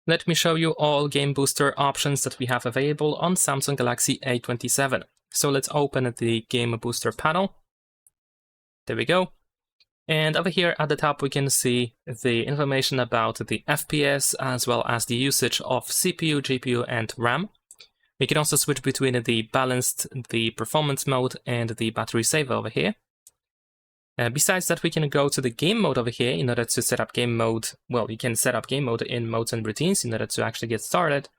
Let me show you all game booster options that we have available on Samsung Galaxy A27. So let's open the game booster panel. There we go. And over here at the top, we can see the information about the FPS as well as the usage of CPU, GPU, and RAM. We can also switch between the balanced, the performance mode, and the battery save over here. Besides that, we can go to the game mode over here in order to set up game mode. Well, you can set up game mode in modes and routines in order to actually get started,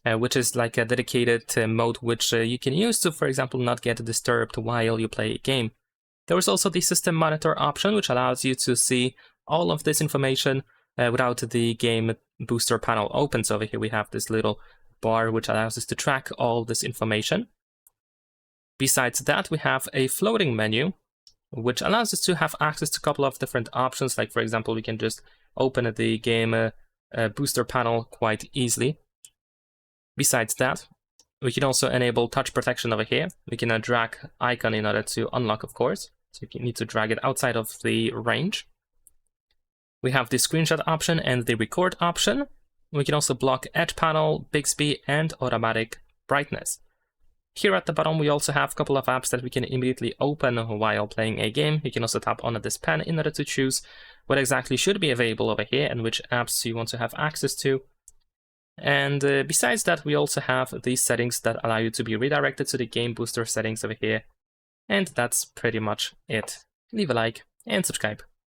which is like a dedicated mode which you can use to, for example, not get disturbed while you play a game. There is also the system monitor option, which allows you to see all of this information without the game booster panel open. So over here we have this little bar which allows us to track all this information. Besides that, we have a floating menu, which allows us to have access to a couple of different options. Like, for example, we can just open the game booster panel quite easily. Besides that, we can also enable touch protection over here. We can drag icon in order to unlock, of course. So you need to drag it outside of the range. We have the screenshot option and the record option. We can also block edge panel, Bixby, and automatic brightness. Here at the bottom, we also have a couple of apps that we can immediately open while playing a game. You can also tap on this pen in order to choose what exactly should be available over here and which apps you want to have access to. And besides that, we also have these settings that allow you to be redirected to the game booster settings over here. And that's pretty much it. Leave a like and subscribe.